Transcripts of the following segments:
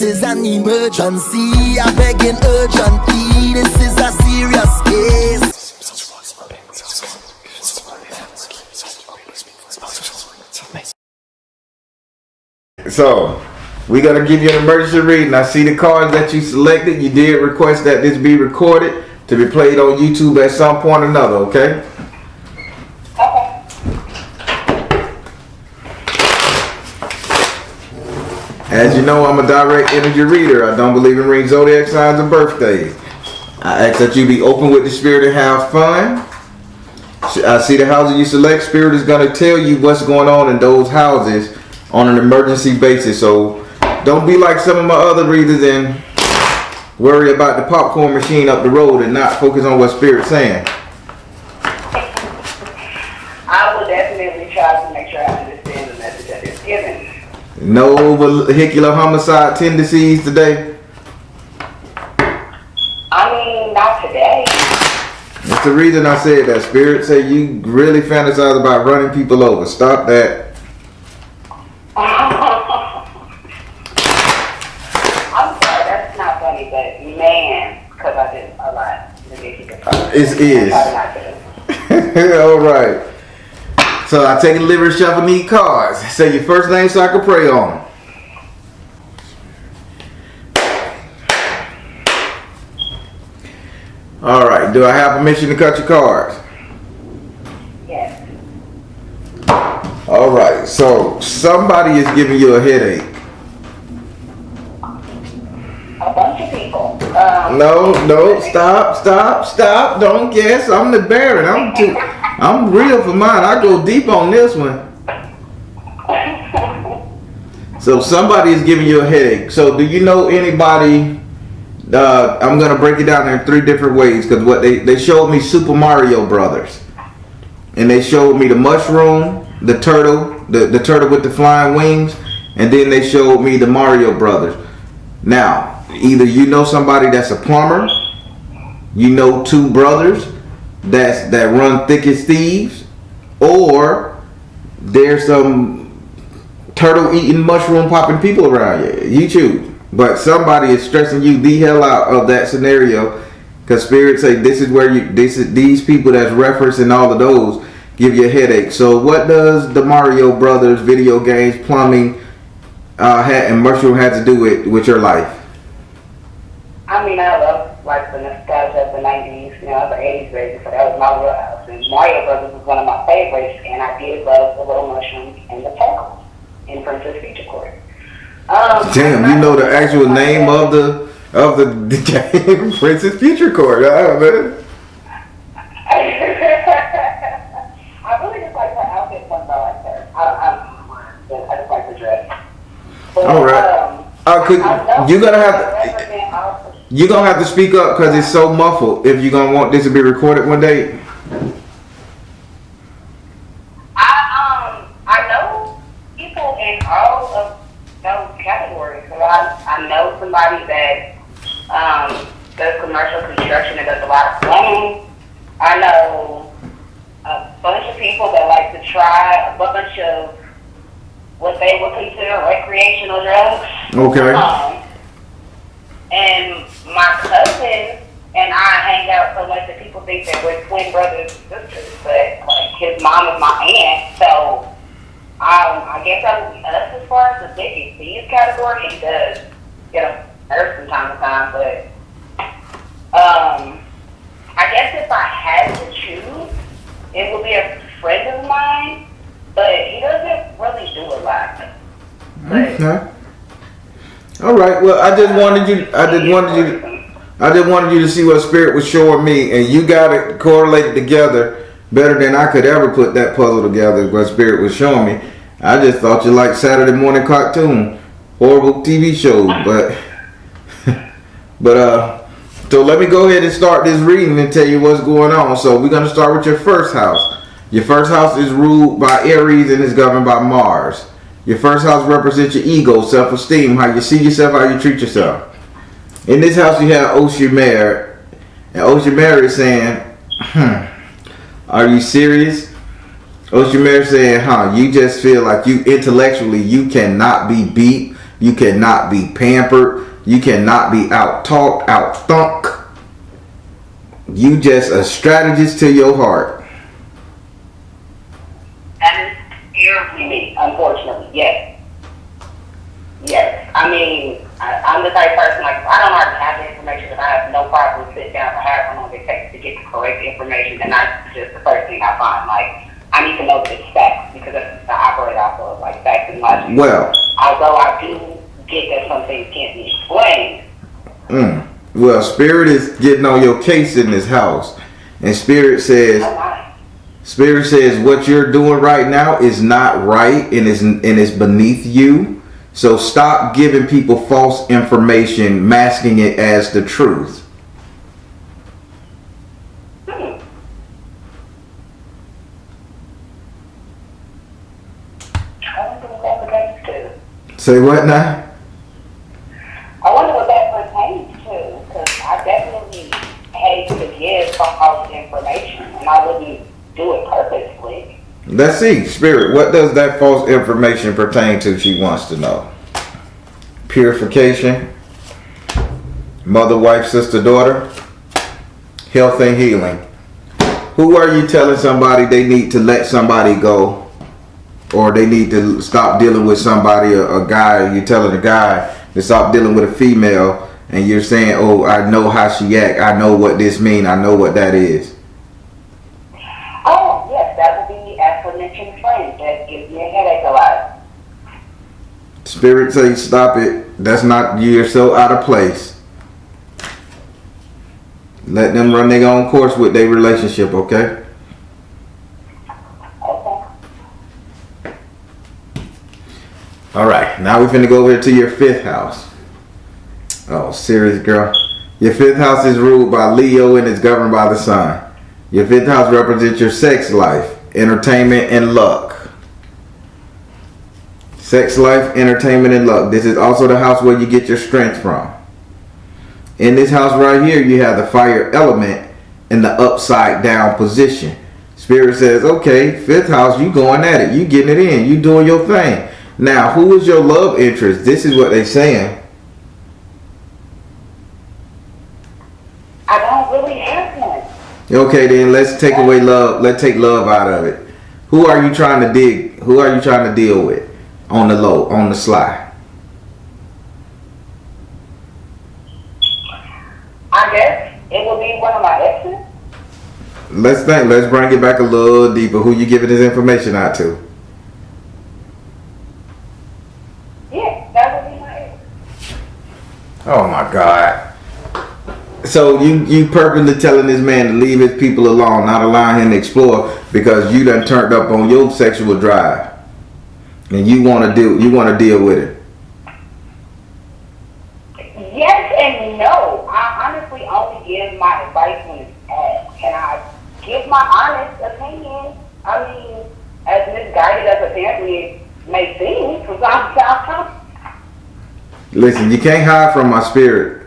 is an emergency. I begging urgently. This is a serious case. So, we're going to give you an emergency reading. I see the cards that you selected. You did request that this be recorded to be played on YouTube at some point or another, okay? Okay. As you know, I'm a direct energy reader. I don't believe in reading zodiac signs and birthdays. I ask that you be open with the spirit and have fun. I see the houses you select. Spirit is going to tell you what's going on in those houses on an emergency basis. So don't be like some of my other readers and worry about the popcorn machine up the road and not focus on what Spirit's saying. I will definitely try to make sure I understand the message that is given. No vehicular homicide tendencies today? I mean, not today. That's the reason I said that. Spirit say you really fantasize about running people over. Stop that. I'm sorry, that's not funny, but man, because I did a lot. It is. All right. So I take a liver shuffle, need cards. Say your first name so I can pray on them. All right. Do I have permission to cut your cards? Yes. All right. So somebody is giving you a headache. A bunch of people. No, stop. Don't guess. I'm the Baron. I'm real for mine. I go deep on this one. So somebody is giving you a headache. So do you know anybody? I'm gonna break it down in 3 different ways because what they showed me Super Mario Brothers, and they showed me the mushroom, the turtle, the turtle with the flying wings, and then they showed me the Mario Brothers. Now, either you know somebody that's a plumber, you know 2 brothers that run thick as thieves, or there's some turtle eating mushroom popping people around you. You choose. But somebody is stressing you the hell out of that scenario because Spirit say this is where these people that's referencing all of those give you a headache. So what does the Mario Brothers video games, plumbing, and mushroom had to do with your life? I mean, I love like the nostalgia of the 90s, the 80s baby, so that was my wheelhouse. And Mario Brothers was one of my favorites, and I did love the little mushrooms and the turtles in Princess Future Court. Damn, you know the actual name of the game, Princess Future Court, man. I really just like her outfit when I like her. I just like the dress. But, all right. You're gonna have to speak up because it's so muffled. If you're gonna want this to be recorded one day. I know people in all of those categories. So I know somebody that does commercial construction and does a lot of plumbing. I know a bunch of people that like to try a bunch of what they would consider recreational drugs. Okay. And my cousin and I hang out so much that people think that we're twin brothers and sisters, but like his mom is my aunt, so I guess that would be us as far as the biggest these category. He does get a nurse from time to time, but I guess if I had to choose, it would be a friend of mine, but he doesn't really do a lot. Okay. All right. Well, I just wanted you to see what Spirit was showing me, and you got it correlated together better than I could ever put that puzzle together. What Spirit was showing me. I just thought you liked Saturday morning cartoon, horrible TV shows, but so let me go ahead and start this reading and tell you what's going on. So we're gonna start with your first house. Your first house is ruled by Aries and is governed by Mars. Your first house represents your ego, self-esteem, how you see yourself, how you treat yourself. In this house you have S.O.LMatters, and S.O.LMatters is saying, are you serious? S.O.LMatters saying, you just feel like you intellectually, you cannot be beat. You cannot be pampered. You cannot be out-talked, out-thunk. You just a strategist to your heart. That is terribly me, unfortunately. Yes. Yes. I mean, I'm the type of person, like, if I don't already have the information, then I have no problem sitting down for however long it takes to get the correct information, and that's just the first thing I find. Like, I need to know that it's facts, because that's the operate off of, like, facts and logic. Well, although I do get that some things can't be explained. Well, Spirit is getting on your case in this house. And Spirit says what you're doing right now is not right and is beneath you. So stop giving people false information, masking it as the truth. I wonder what that pertains to. Say what now? I wonder what that pertains to, because I definitely hate to give false information, and I wouldn't do it purposely. Let's see, Spirit, what does that false information pertain to? She wants to know. Purification, mother, wife, sister, daughter, health and healing. Who are you telling somebody they need to let somebody go, or they need to stop dealing with somebody, a guy? You're telling a guy to stop dealing with a female, and you're saying, oh, I know how she act, I know what this means, I know what that is. Oh, yes, that would be aforementioned friend that gives me a headache a lot. Spirit say stop it. That's not, you're so out of place. Let them run their own course with their relationship, okay? Okay. All right, now we're finna go over to your 5th house. Oh, serious, girl. Your 5th house is ruled by Leo and is governed by the sun. Your 5th house represents your sex life, entertainment, and luck. Sex life, entertainment, and luck. This is also the house where you get your strength from. In this house right here, you have the fire element in the upside down position. Spirit says, okay, 5th house, you going at it. You getting it in. You doing your thing. Now, who is your love interest? This is what they saying. I don't really have one. Okay, then let's take away love. Let's take love out of it. Who are you trying to dig? Who are you trying to deal with? On the low, on the sly. I guess it would be one of my exes. Let's think. Let's bring it back a little deeper. Who you giving this information out to? Yeah, that would be my ex. Oh my God. So you purposely telling this man to leave his people alone, not allowing him to explore because you done turned up on your sexual drive, and you want to deal with it. Yes and no. I honestly only give my advice when it's asked. Can I give my honest opinion? I mean, as misguided as apparently it may seem from time to time. Listen, you can't hide from my spirit.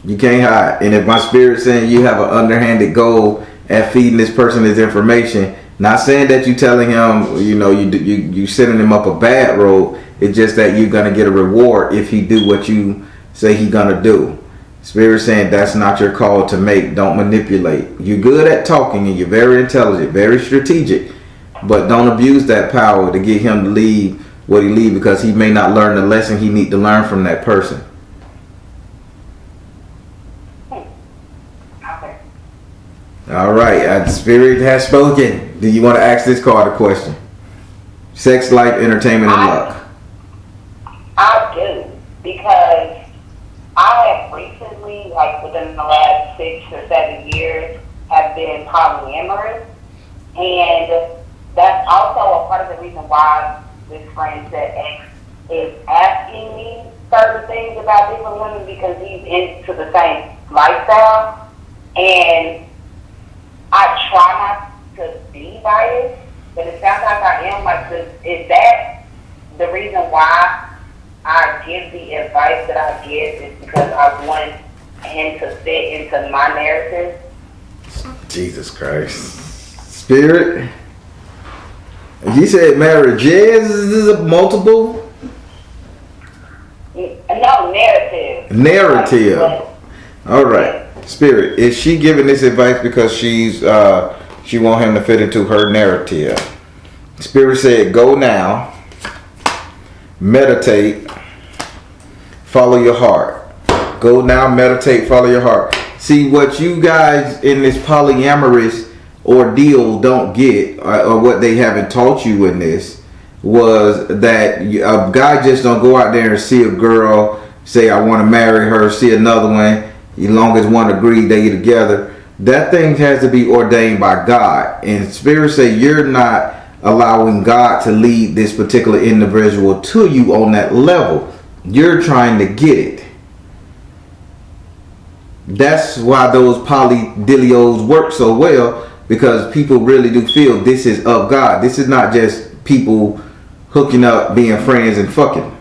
You can't hide. And if my spirit's saying you have an underhanded goal at feeding this person this information, not saying that you telling him, you setting him up a bad road. It's just that you're gonna get a reward if he do what you say he gonna do. Spirit saying that's not your call to make. Don't manipulate. You're good at talking and you're very intelligent, very strategic, but don't abuse that power to get him to leave what he leave because he may not learn the lesson he need to learn from that person. All right, Spirit has spoken. Do you want to ask this card a question? Sex, life, entertainment, and luck. I do, because I have recently, like within the last 6 or 7 years, have been polyamorous, and that's also a part of the reason why this friend said X is asking me certain things about different women because he's into the same lifestyle, and I try not to be biased, but it sounds like I am. Like, is that the reason why I give the advice that I give? Is because I want him to fit into my narrative? Jesus Christ. Spirit, You said marriages is multiple? No, narrative. Narrative. Like, All right. Spirit, is she giving this advice because she want him to fit into her narrative? Spirit said, go now, meditate, follow your heart. Go now, meditate, follow your heart. See, what you guys in this polyamorous ordeal don't get, or what they haven't taught you in this, was that a guy just don't go out there and see a girl, say I want to marry her, see another one, as long as one agree they get together. That thing has to be ordained by God. And Spirit say you're not allowing God to lead this particular individual to you on that level. You're trying to get it. That's why those polydilios work so well, because people really do feel this is of God. This is not just people hooking up, being friends and fucking.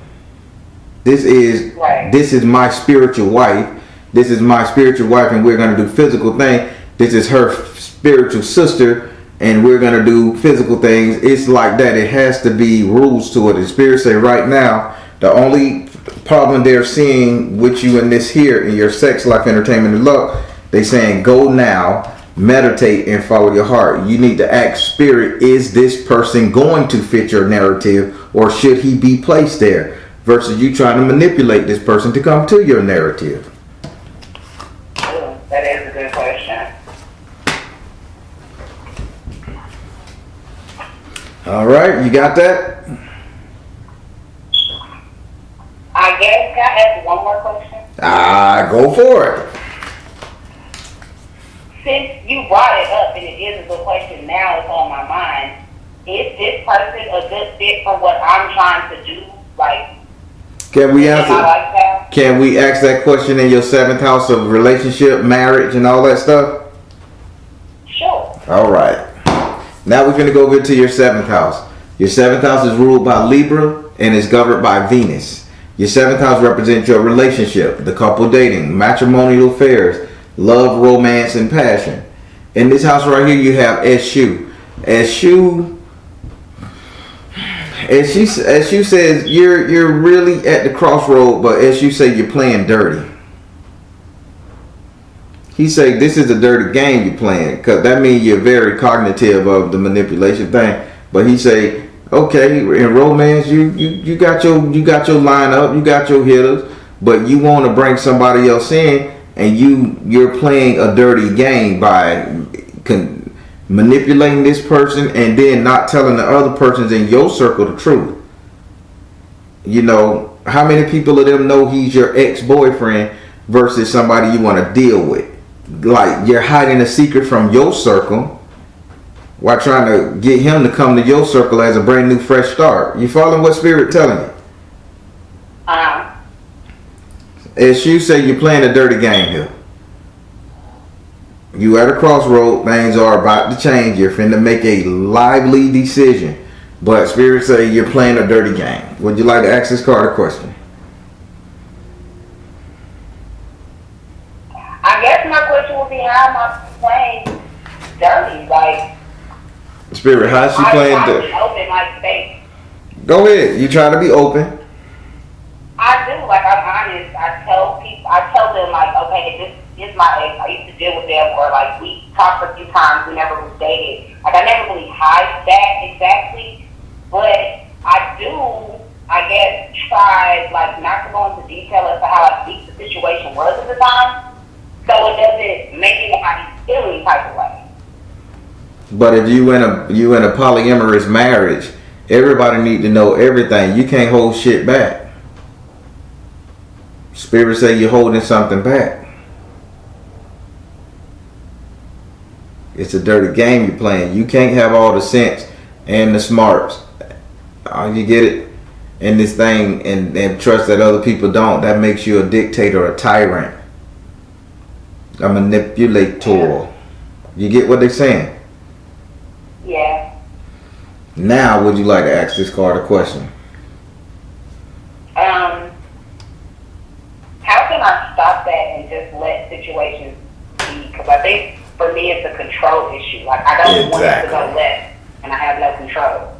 This is my spiritual wife. This is my spiritual wife, and we're going to do physical things. This is her spiritual sister, and we're going to do physical things. It's like that. It has to be rules to it. And Spirit say right now, the only problem they're seeing with you in this here, in your sex life, entertainment, and luck, they saying go now, meditate, and follow your heart. You need to ask Spirit, is this person going to fit your narrative, or should he be placed there? Versus you trying to manipulate this person to come to your narrative. That is a good question. All right, you got that? I guess, can I ask one more question? Go for it. Since you brought it up, and it is a good question, now it's on my mind. Is this person a good fit for what I'm trying to do? Like, can we answer? Can we ask that question in your 7th house of relationship, marriage, and all that stuff? Sure. All right. Now we're going to go over to your 7th house. Your 7th house is ruled by Libra and is governed by Venus. Your 7th house represents your relationship, the couple dating, matrimonial affairs, love, romance, and passion. In this house right here, you have Eshu. As she says, you're really at the crossroad, but as you say, you're playing dirty. He say this is a dirty game you're playing, because that means you're very cognitive of the manipulation thing. But he say, okay, in romance, you got your lineup, you got your hitters, but you want to bring somebody else in, and you're playing a dirty game by manipulating this person and then not telling the other persons in your circle the truth. You know, how many people of them know he's your ex-boyfriend versus somebody you want to deal with? Like, you're hiding a secret from your circle while trying to get him to come to your circle as a brand new fresh start. You following what Spirit telling you? As you say, you're playing a dirty game here. You at a crossroad, things are about to change. You're finna make a lively decision. But Spirit say you're playing a dirty game. Would you like to ask this card a question? I guess my question would be, how am I playing dirty? Like, Spirit, how's she playing dirty? Open, like, they. Go ahead. You try to be open. I do. Like, I'm honest. I tell them, like, okay, this is my ex. I used to deal with them, or like we talked a few times. We never was dated. Like, I never really hide that exactly, but I do, I guess, try like not to go into detail as to how deep the situation was at the time, so it doesn't make anybody feel any type of way. But if you in a polyamorous marriage, everybody need to know everything. You can't hold shit back. Spirit say you're holding something back. It's a dirty game you're playing. You can't have all the sense and the smarts. You get it? In this thing and trust that other people don't. That makes you a dictator, a tyrant, a manipulator. You get what they're saying? Yeah. Now, would you like to ask this card a question? How can I stop that and just let situations be? Because I think for me it's a control issue. Like, I don't want it to go left and I have no control.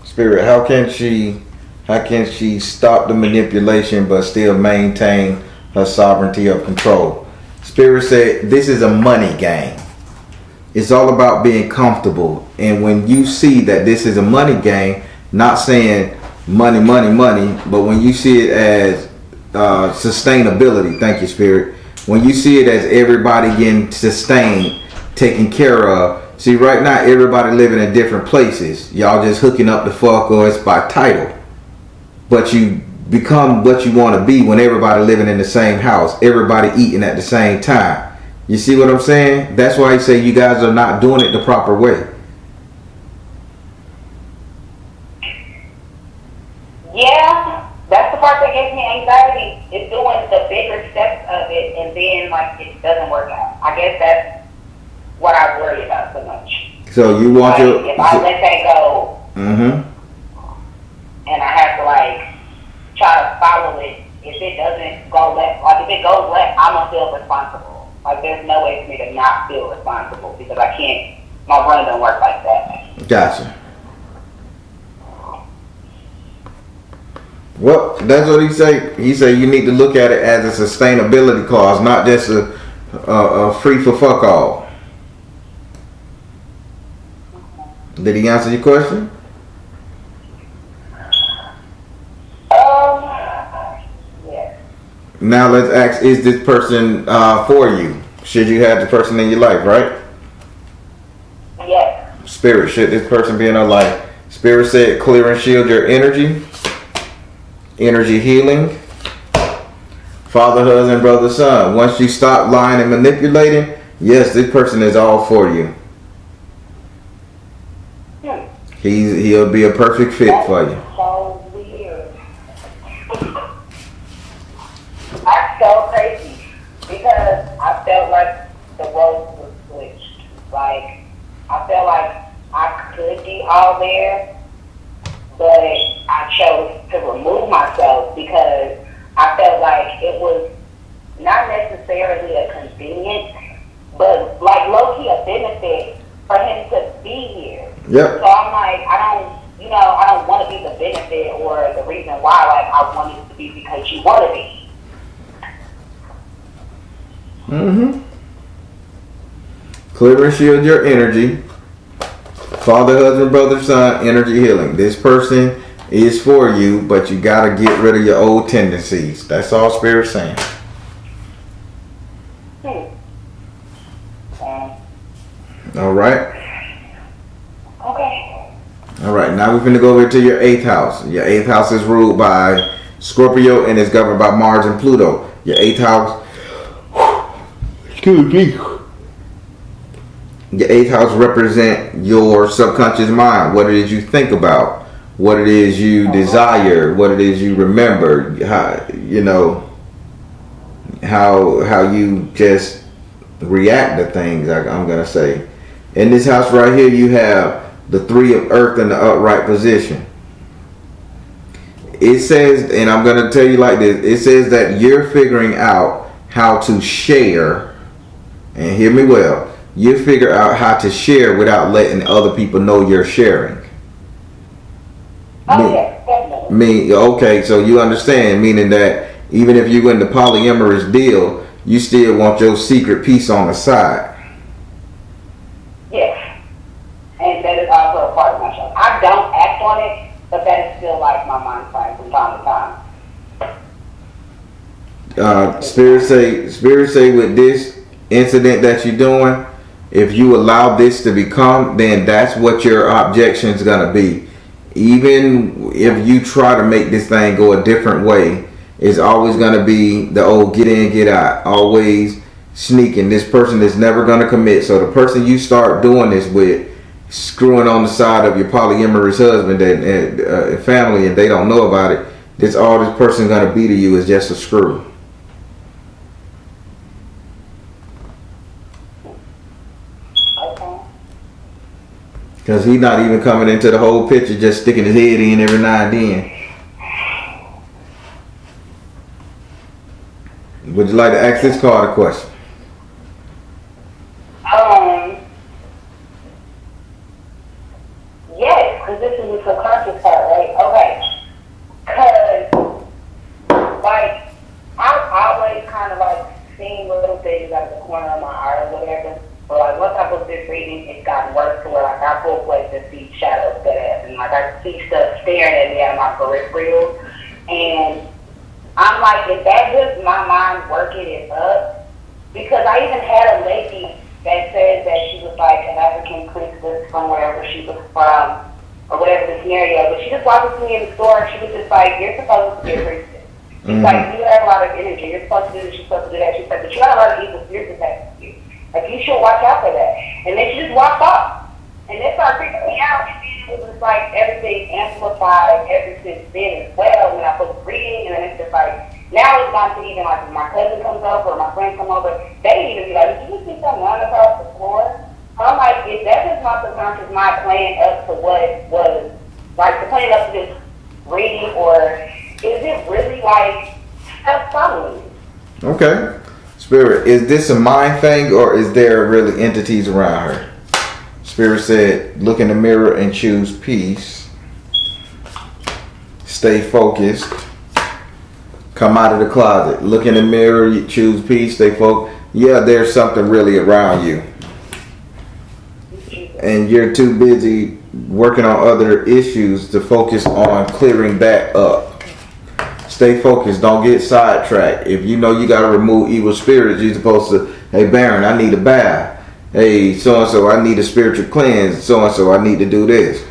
Spirit, how can she stop the manipulation but still maintain her sovereignty of control? Spirit said this is a money game. It's all about being comfortable. And when you see that this is a money game, not saying money, but when you see it as sustainability, thank you, Spirit. When you see it as everybody getting sustained, taken care of. See, right now, everybody living in different places. Y'all just hooking up the fuck or it's by title. But you become what you want to be when everybody living in the same house. Everybody eating at the same time. You see what I'm saying? That's why I say you guys are not doing it the proper way. Yeah, that's the part that gives me anxiety. It's doing the bigger steps of it and then like it doesn't work out. I guess that's what I worry about so much. So you want like, if I let that go, and I have to like try to follow it. If it doesn't go left, like if it goes left, I'm gonna feel responsible. Like there's no way for me to not feel responsible because I can't. My brain don't work like that. Gotcha. Well, that's what he say. He said you need to look at it as a sustainability clause, not just a free for fuck all. Did he answer your question? Yes. Now let's ask, is this person for you? Should you have this person in your life, right? Yes. Spirit, should this person be in our life? Spirit said clear and shield your energy. Energy healing. Father, husband, brother, son. Once you stop lying and manipulating, yes, this person is all for you. He'll be a perfect fit for you. So weird. That's so crazy because I felt like the roles were switched. Like I felt like I could be all there, but I chose to remove myself because I felt like it was not necessarily a convenience, but like low-key a benefit for him to be here. Yep. So I'm like, I don't want to be the benefit or the reason why. Like I want it to be because you want to be. Clear and shield your energy. Father, husband, brother, son, energy healing. This person is for you, but you got to get rid of your old tendencies. That's all Spirit's saying. All right. Okay. All right. Now we're going to go over to your 8th house. Your 8th house is ruled by Scorpio and is governed by Mars and Pluto. Your 8th house. Excuse me. Your 8th house represent your subconscious mind. What it is you think about. What it is you desire. What it is you remember. How you just react to things, I'm going to say. In this house right here, you have the 3 of earth in the upright position. It says, and I'm going to tell you like this, it says that you're figuring out how to share, and hear me well, you figure out how to share without letting other people know you're sharing. Yes, definitely. Okay, so you understand, meaning that even if you in the polyamorous deal, you still want your secret piece on the side. Yes. And that is also a part of my show. I don't act on it, but that is still like my mind frame from time to time. Spirit say with this incident that you're doing, if you allow this to become, then that's what your objection is going to be. Even if you try to make this thing go a different way, it's always going to be the old get in, get out, always sneaking. This person is never going to commit. So the person you start doing this with, screwing on the side of your polyamorous husband and family, and they don't know about it, this all this person is going to be to you is just a screw. Okay. Because he's not even coming into the whole picture, just sticking his head in every now and then. Would you like to ask this card a question? Yes, because this is a subconscious card. corner of my eye or whatever. But like once I booked this reading, it's gotten worse to where like I full place to see shadows that ass, and like I see stuff staring at me out of my peripheral. And I'm like, is that just my mind working it up? Because I even had a lady that said that she was like an African priestess from wherever she was from, or whatever the scenario. But she just walked up to me in the store and she was just like, you're supposed to be a priestess. She's like, you have a lot of energy. You're supposed to do this, you're supposed to do that. She said, but you got a lot of evil spirits attached to you. Like, you should watch out for that. And then she just walked off. And it started freaking me out. And then it was like everything amplified ever since then as well when I was reading. And then it's just like, now it's gone to even like when my cousin comes over or my friend come over, they even be like, did you see something lying across the floor? So I'm like, is that just my subconscious mind playing up to what was, like, playing up to this reading, or is it really like stuff following me? Okay. Spirit, is this a mind thing or is there really entities around her? Spirit said, look in the mirror and choose peace. Stay focused. Come out of the closet. Look in the mirror, you choose peace, stay focused. Yeah, there's something really around you. And you're too busy working on other issues to focus on clearing that up. Stay focused. Don't get sidetracked. If you know you got to remove evil spirits, you're supposed to, hey, Baron, I need a bath. Hey, so-and-so, I need a spiritual cleanse. So-and-so, I need to do this.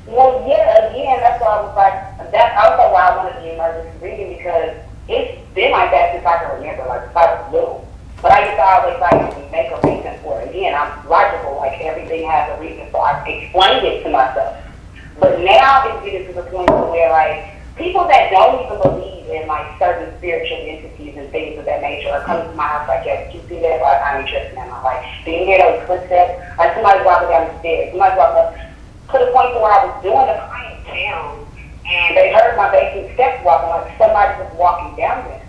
Well, yeah, again, that's why I was like, that's also why I wanted the emergency reading, because it's been like that since I can remember, like since I was little. But I used to always like make a reason for it. Again, I'm logical, like everything has a reason, so I explained it to myself. But now it's getting to the point where like people that don't even believe in like certain spiritual entities and things of that nature are coming to my house like, yeah, did you see that? Like, I'm interested in that. Like, do you hear those footsteps? Like somebody's walking down the stairs. Somebody's walking up to the point where I was doing a clean down and they heard my basic steps walking, like somebody was walking down there.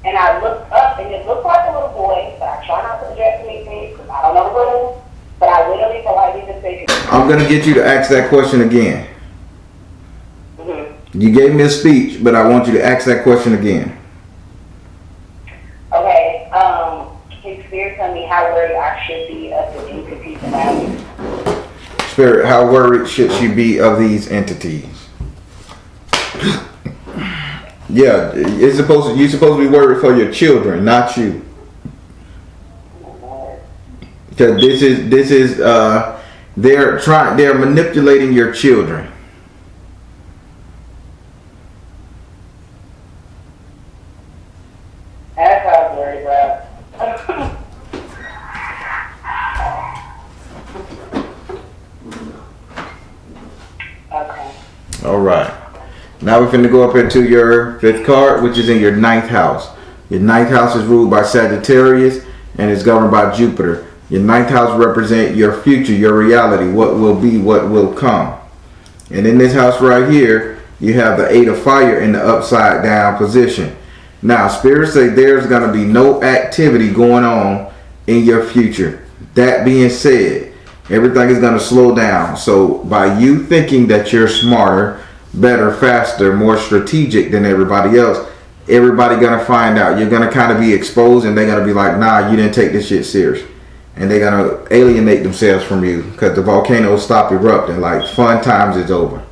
And I looked up and it looked like a little boy, but I try not to address anything because I don't know the rules. But I literally feel like he's just thinking. I'm going to get you to ask that question again. You gave me a speech, but I want you to ask that question again. Okay, can Spirit tell me how worried I should be of the entities around me? Spirit, how worried should she be of these entities? Yeah, you're supposed to be worried for your children, not you. Because they're manipulating your children. That's what I was worried about. Okay. All right. Now we're going to go up into your 5th card, which is in your 9th house. Your 9th house is ruled by Sagittarius and is governed by Jupiter. Your 9th house represents your future, your reality, what will be, what will come. And in this house right here, you have the 8 of fire in the upside down position. Now, spirits say there's going to be no activity going on in your future. That being said, everything is going to slow down. So by you thinking that you're smarter, better, faster, more strategic than everybody else, everybody going to find out. You're going to kind of be exposed and they're going to be like, nah, you didn't take this shit serious. And they're going to alienate themselves from you because the volcano will stop erupting. Like, fun times is over.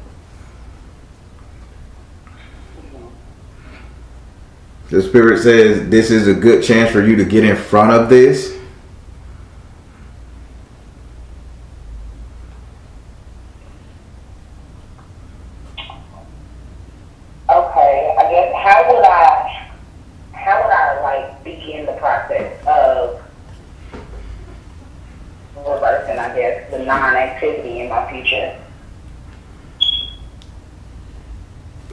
The spirit says this is a good chance for you to get in front of this. Okay, I guess how would I like begin the process of reversing, I guess, the non-activity in my future?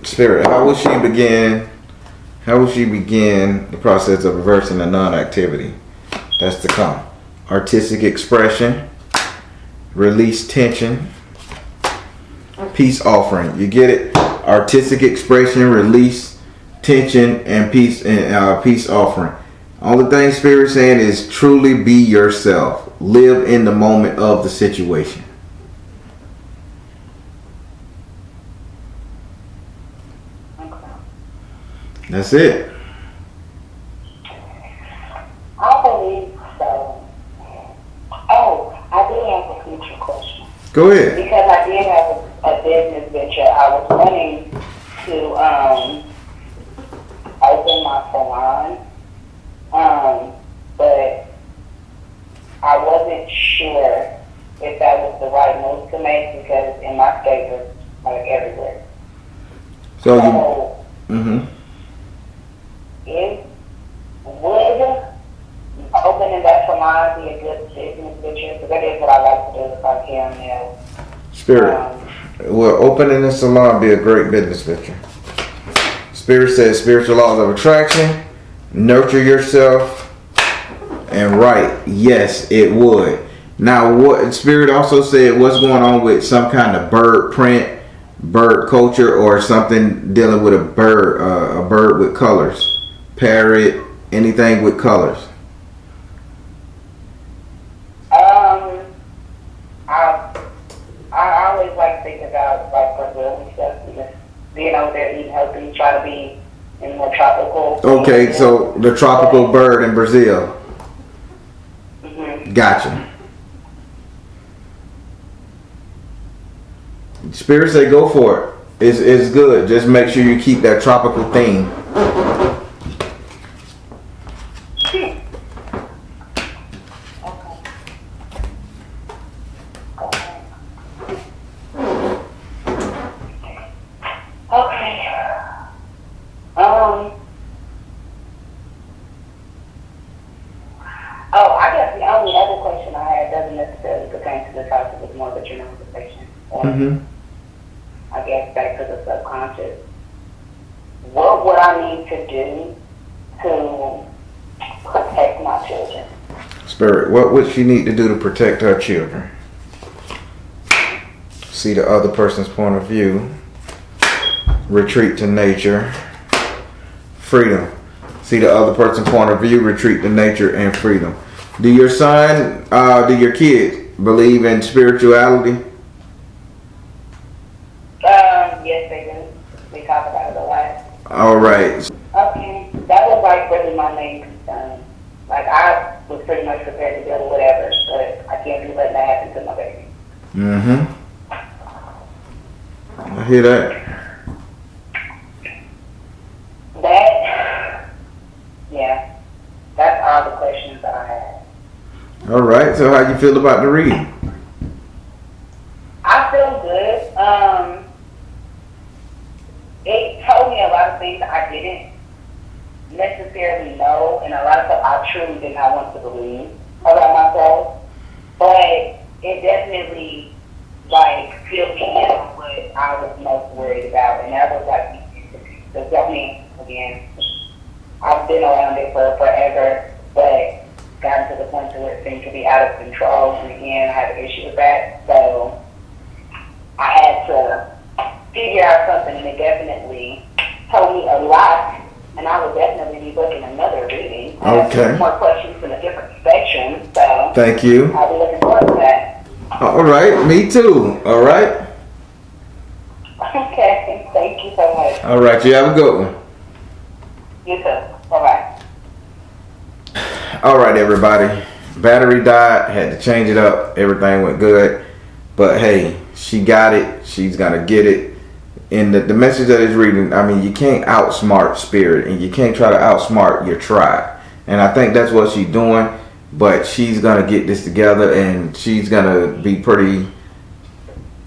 Spirit, how will she begin the process of reversing the non-activity? That's to come. Artistic expression, release tension, peace offering. You get it? Artistic expression, release tension, and peace offering. All the thing Spirit saying is truly be yourself. Live in the moment of the situation. Okay. That's it. Go ahead. Because I did have a business venture. I was wanting to open my salon, but I wasn't sure if that was the right move to make because in my state was like everywhere. So you. It would opening that salon be a good business venture? Because that is what I like to do if I can now. Spirit. Well, opening a salon be a great business venture. Spirit says spiritual laws of attraction, nurture yourself, and right. Yes, it would. Now, what Spirit also said, what's going on with some kind of bird print, bird culture, or something dealing with a bird with colors, parrot, anything with colors? I always like thinking about like Brazil and stuff, because being over there eating healthy, try to be in more tropical. Okay, so the tropical bird in Brazil. Gotcha. Spirit say go for it. It's good. Just make sure you keep that tropical theme. Oh, I guess the only other question I had doesn't necessarily pertain to the topic, it's more of a generalization. I guess back to the subconscious. What would I need to do to protect my children? Spirit, what would she need to do to protect her children? See the other person's point of view. Retreat to nature. Freedom. See the other person's point of view. Retreat to nature and freedom. Do your son, do your kids believe in spirituality? Yes, they do. We talk about it a lot. All right. Okay, that was like really my main concern. Like I was pretty much prepared to deal with whatever, but I can't be letting that happen to my baby. I hear that. Yeah, that's all the questions that I had. All right. So how you feel about the reading? I feel good. It told me a lot of things I didn't necessarily know, and a lot of stuff I truly did not want to believe about myself. But it definitely filled me in on what I was most worried about, and that was the government again. I've been around it for forever, but gotten to the point where it seemed to be out of control, and again, I had an issue with that. So I had to figure out something, and it definitely told me a lot, and I would definitely be booking another reading. Okay. More questions in a different section, so thank you. I'll be looking forward to that. All right, me too. All right. Okay, thank you so much. All right, you have a good one. You too. Bye-bye. All right, everybody. Battery died. Had to change it up. Everything went good. But hey, she got it. She's going to get it. And the message that is reading, I mean, you can't outsmart spirit. And you can't try to outsmart your tribe. And I think that's what she's doing. But she's going to get this together. And she's going to be pretty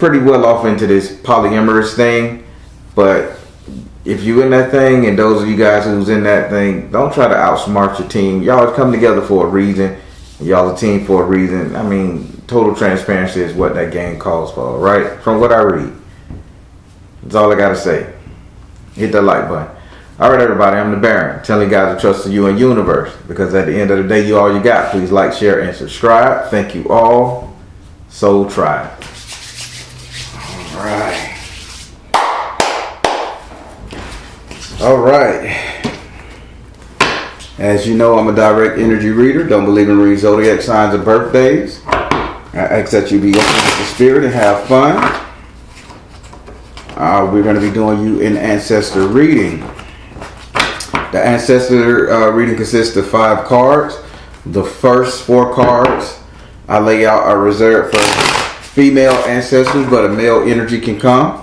well off into this polyamorous thing. But if you in that thing, and those of you guys who's in that thing, don't try to outsmart your team. Y'all come together for a reason. Y'all a team for a reason. I mean, total transparency is what that game calls for, right? From what I read. That's all I got to say. Hit that like button. All right, everybody, I'm the Baron, telling you guys to trust in you and universe, because at the end of the day, you all you got. Please like, share, and subscribe. Thank you all. Soul Tribe. All right. All right. As you know, I'm a direct energy reader. Don't believe in reading zodiac signs and birthdays. I ask that you be open with the spirit and have fun. We're going to be doing you an ancestor reading. The ancestor reading consists of 5 cards. The first 4 cards I lay out are reserved for female ancestors, but a male energy can come.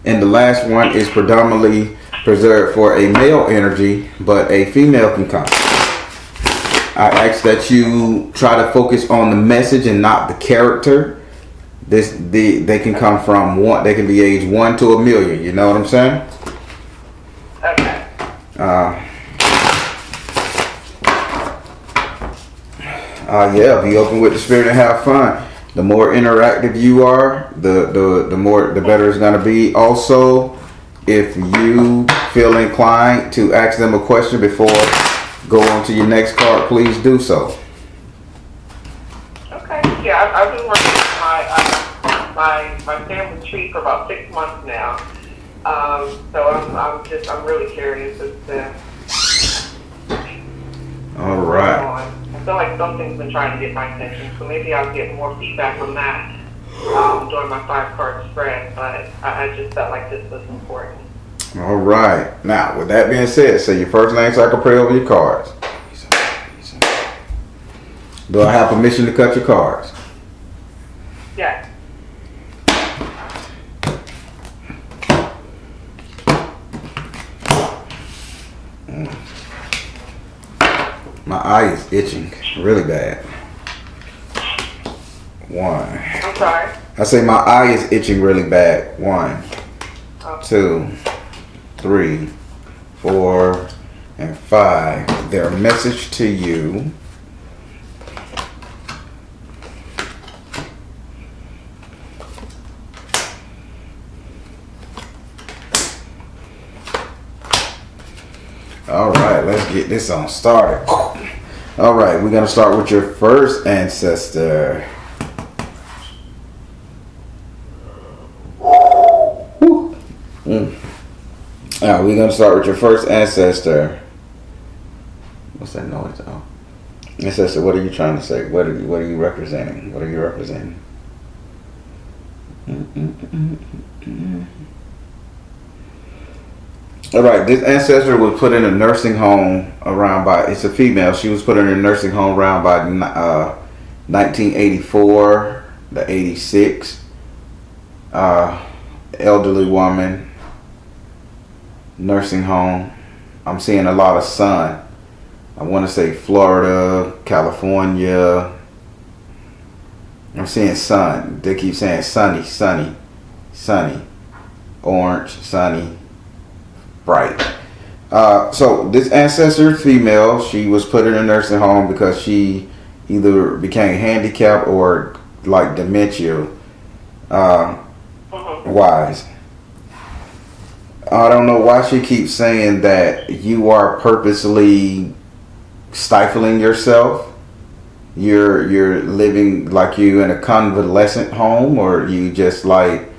And the last one is predominantly preserved for a male energy, but a female can come. I ask that you try to focus on the message and not the character. They can come from one. They can be age 1 to 1,000,000. You know what I'm saying? Okay. Yeah. Be open with the spirit and have fun. The more interactive you are, the better it's gonna be. Also, if you feel inclined to ask them a question before go on to your next card, please do so. Okay. Yeah, I've been working with my family tree for about 6 months now. So I'm really curious as to. All right. I feel like something's been trying to get my attention, so maybe I'll get more feedback on that during my 5-card spread. But I just felt like this was important. All right. Now, with that being said, say your first name so I can pray over your cards. Do I have permission to cut your cards? Yes. My eye is itching really bad. 1. I'm sorry. I say my eye is itching really bad. 1, 2, 3, 4, and 5. Their message to you. All right, let's get this on started. All right, we're going to start with your first ancestor. We're going to start with your first ancestor. What's that noise? Oh. Ancestor, what are you trying to say? What are you representing? What are you representing? All right, this ancestor was put in a nursing home it's a female. She was put in a nursing home around by 1984 to 86. Elderly woman. Nursing home. I'm seeing a lot of sun. I want to say Florida, California. I'm seeing sun. They keep saying sunny, sunny, sunny, orange, sunny, bright. So this ancestor female, she was put in a nursing home because she either became handicapped or like dementia wise. I don't know why she keeps saying that you are purposely stifling yourself. You're living like you in a convalescent home, or you just like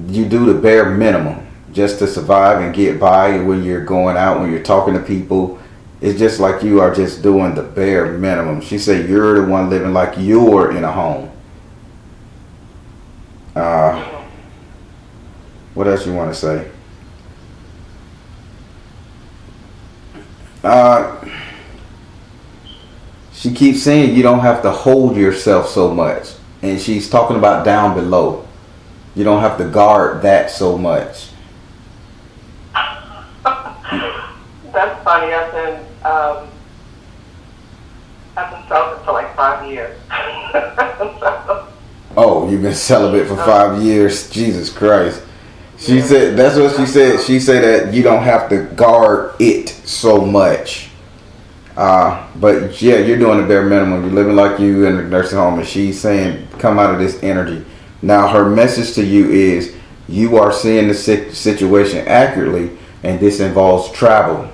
you do the bare minimum just to survive and get by. When you're going out, when you're talking to people, it's just like you are just doing the bare minimum. She said you're the one living like you're in a home. What else you want to say? She keeps saying you don't have to hold yourself so much, and she's talking about down below. You don't have to guard that so much. That's funny. I've been celibate for like 5 years. Oh, you've been celibate for 5 years? Jesus Christ. She said, that's what she said. She said that you don't have to guard it so much. But yeah, you're doing the bare minimum. You're living like you in a nursing home, and she's saying, come out of this energy. Now, her message to you is, you are seeing the situation accurately, and this involves travel.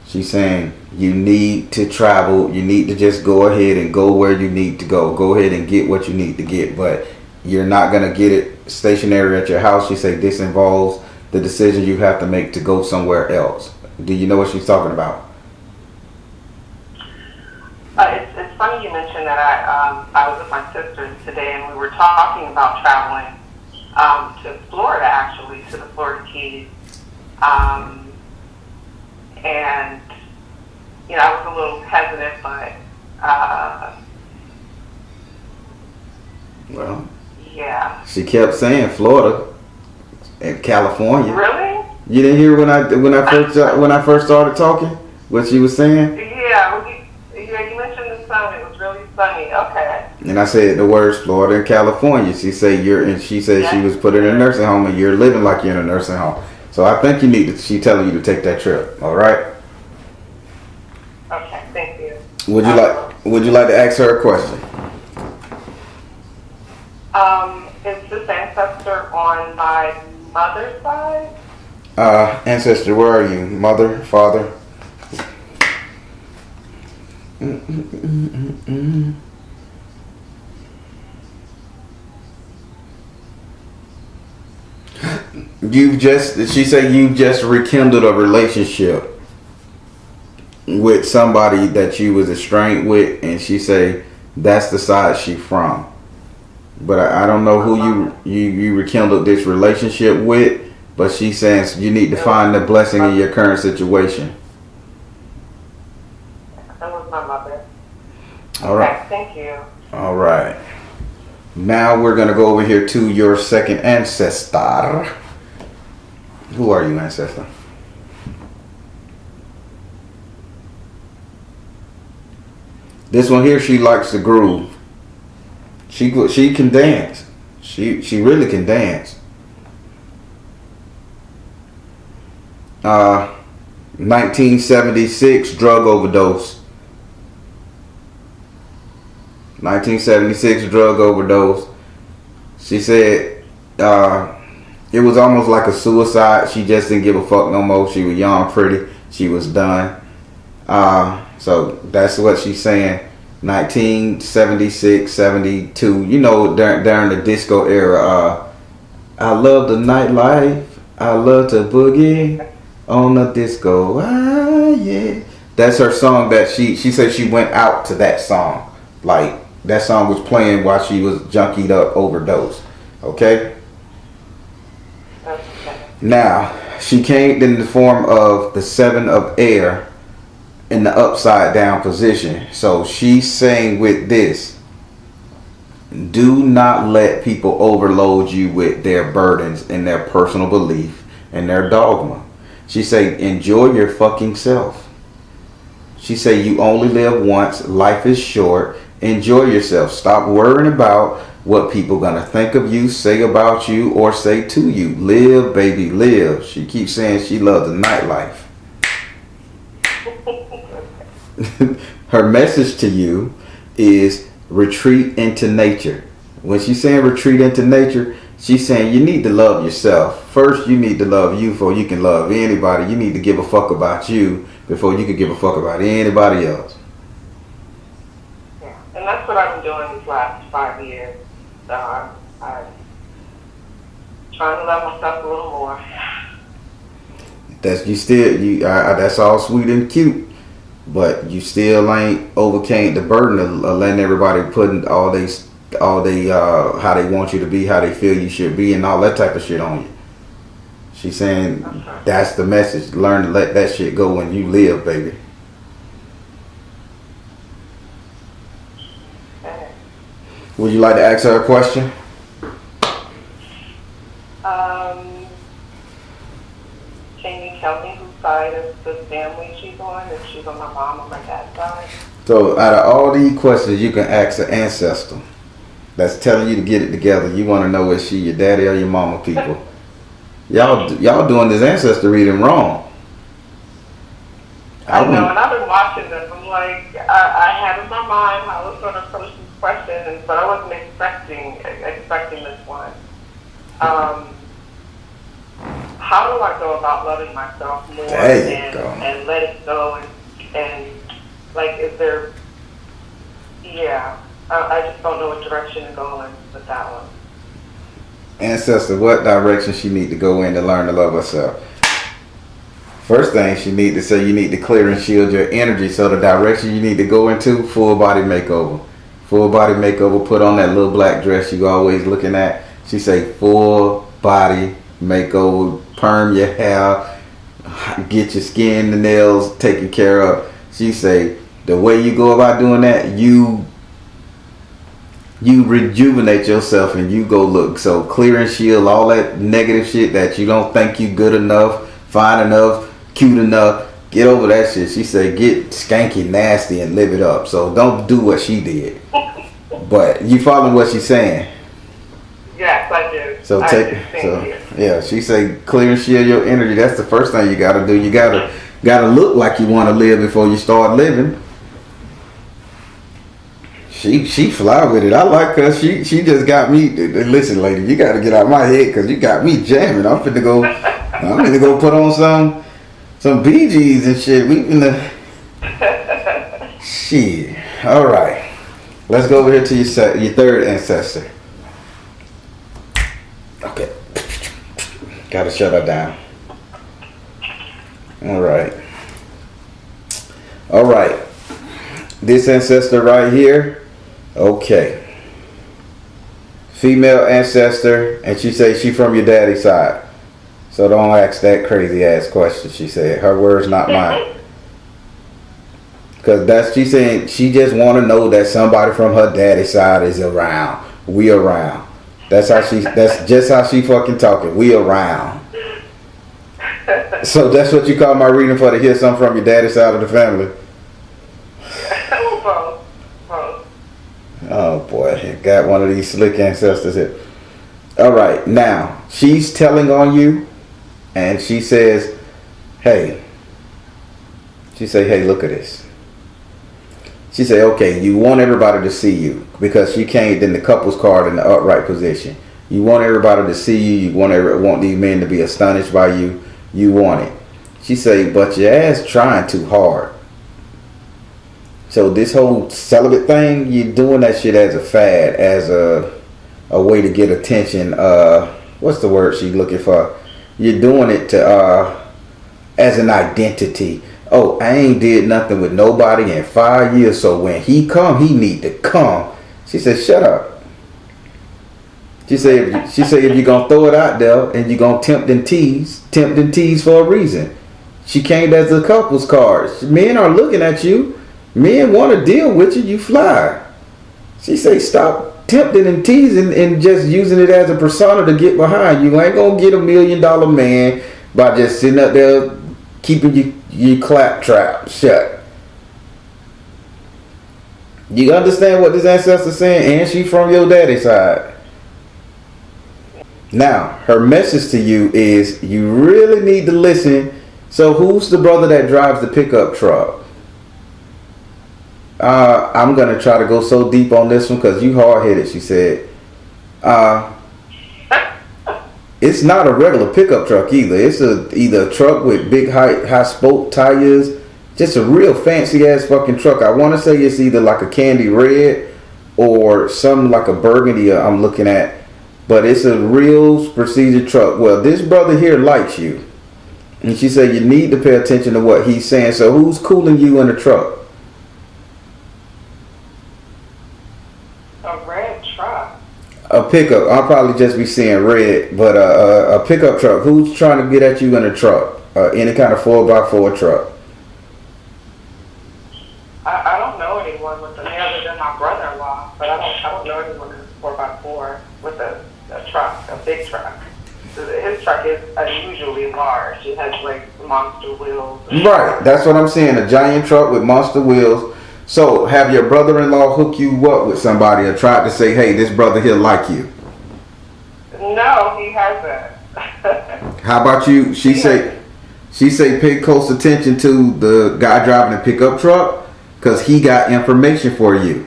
She's saying, you need to travel. You need to just go ahead and go where you need to go. Go ahead and get what you need to get, but you're not going to get it stationary at your house. She said this involves the decision you have to make to go somewhere else. Do you know what she's talking about? It's funny you mentioned that I was with my sisters today, and we were talking about traveling to Florida, actually, to the Florida Keys. And, you know, I was a little hesitant, but Well, Yeah. she kept saying Florida and California. Really? You didn't hear when I first started talking what she was saying? Yeah. Well, you mentioned the sun. It was really sunny. Okay. And I said the words Florida and California. She said she said she was put in a nursing home and you're living like you're in a nursing home. So I think she telling you to take that trip. All right. Okay. Thank you. Would you like to ask her a question? Is this ancestor on my mother's side? Ancestor, where are you? Mother, father? She said you've just rekindled a relationship with somebody that you was estranged with, and she say that's the side she from. But I don't know who you rekindled this relationship with, but she's saying you need to find the blessing in your current situation. That was my mother. All right. Okay, thank you. All right. Now we're going to go over here to your second ancestor. Who are you, ancestor? This one here, she likes to groove. She can dance. She really can dance. 1976 drug overdose. 1976 drug overdose. She said it was almost like a suicide. She just didn't give a fuck no more. She was young, pretty. She was done. So that's what she's saying. 1976, 72. You know, during the disco era. I love the nightlife. I love to boogie on the disco. Ah, yeah. That's her song that she said she went out to that song. Like, that song was playing while she was junkied up, overdosed. Okay? Now, she came in the form of the Seven of Air in the upside down position. So she's saying with this, do not let people overload you with their burdens and their personal belief and their dogma. She say, enjoy your fucking self. She say, you only live once. Life is short. Enjoy yourself. Stop worrying about what people gonna think of you, say about you, or say to you. Live, baby, live. She keeps saying she loves the nightlife. Her message to you is retreat into nature. When she's saying retreat into nature, she's saying you need to love yourself. First, you need to love you before you can love anybody. You need to give a fuck about you before you can give a fuck about anybody else. Yeah, and that's what I've been doing these last 5 years. I'm trying to love myself a little more. That's all sweet and cute, but you still ain't overcame the burden of letting everybody putting all they how they want you to be, how they feel you should be, and all that type of shit on you. She's saying that's the message. Learn to let that shit go when you live, baby. Would you like to ask her a question? Can you tell me whose side of the family she's on? If she's on my mom or my dad's side? So out of all these questions, you can ask an ancestor that's telling you to get it together. You want to know is she your daddy or your mama, people. Y'all doing this ancestor reading wrong. I know, and I've been watching this. I'm like, I had in my mind how I was going to approach this question, but I wasn't expecting this one. How do I go about loving myself more and let it go and like, is there? Yeah, I just don't know what direction to go in with that one. Ancestor, what direction she need to go in to learn to love herself? First thing she need to say, you need to clear and shield your energy. So the direction you need to go into, full body makeover. Full body makeover, put on that little black dress you always looking at. She say full body makeover, perm your hair, get your skin, the nails taken care of. She say the way you go about doing that, you you rejuvenate yourself and you go look so clear and shield all that negative shit that you don't think you good enough, fine enough, cute enough. Get over that shit. She said get skanky, nasty, and live it up. So don't do what she did. But you following what she's saying? Yes, I do. So yeah, she say clear and shield your energy. That's the first thing you gotta do. You gotta look like you want to live before you start living. She fly with it. I like her. She just got me. Listen, lady, you got to get out of my head because you got me jamming. I'm finna go put on some Bee Gees and shit. We finna shit. All right, let's go over here to your third ancestor. Okay, gotta shut her down. All right. This ancestor right here. Okay. Female ancestor, and she say she from your daddy's side. So don't ask that crazy ass question. She said her words, not mine. Cause she saying she just want to know that somebody from her daddy's side is around. We around. That's just how she fucking talking. We around. So that's what you call my reading for, to hear something from your daddy's side of the family. Oh boy, got one of these slick ancestors here. All right, now she's telling on you, and she says, "Hey." She say, "Hey, look at this." She say, "Okay, you want everybody to see you because you can't in the couples card in the upright position. You want everybody to see you. You want these men to be astonished by you. You want it." She say, "But your ass trying too hard." So this whole celibate thing, you're doing that shit as a fad, as a way to get attention. What's the word she's looking for? You're doing it to as an identity. Oh, I ain't did nothing with nobody in 5 years, so when he come, he need to come. She said, "Shut up." She said, if you're gonna throw it out there and you're gonna tempt and tease for a reason. She came as a couples card. Men are looking at you. Men want to deal with you. You fly. She say, stop tempting and teasing and just using it as a persona to get behind. You ain't gonna get $1 million man by just sitting up there keeping your claptrap shut. You understand what this ancestor's saying? And she from your daddy's side. Now, her message to you is you really need to listen. So who's the brother that drives the pickup truck? I'm going to try to go so deep on this one because you hard-headed, she said. It's not a regular pickup truck either. It's either a truck with big high spoke tires. Just a real fancy-ass fucking truck. I want to say it's either like a candy red or something like a burgundy I'm looking at. But it's a real procedure truck. Well, this brother here likes you. And she said you need to pay attention to what he's saying. So who's cooling you in the truck? A red truck. A pickup. I'll probably just be seeing red, but a pickup truck. Who's trying to get at you in a truck? Any kind of 4x4 truck? I don't know anyone with the other than my brother-in-law, but I don't know anyone who's 4x4 with a truck, a big truck. His truck is unusually large. It has like monster wheels. Right. That's what I'm saying. A giant truck with monster wheels. So, have your brother-in-law hook you up with somebody or tried to say, hey, this brother here like you? No, he hasn't. How about you? She say pay close attention to the guy driving the pickup truck because he got information for you.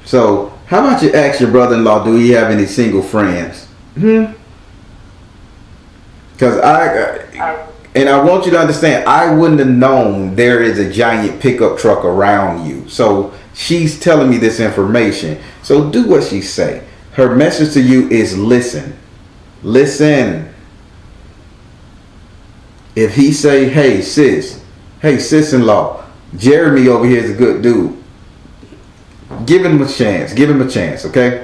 So, how about you ask your brother-in-law, do he have any single friends? Because and I want you to understand, I wouldn't have known there is a giant pickup truck around you. So she's telling me this information. So do what she say. Her message to you is listen. Listen. If he say, hey sis-in-law, Jeremy over here is a good dude. Give him a chance. Give him a chance, okay?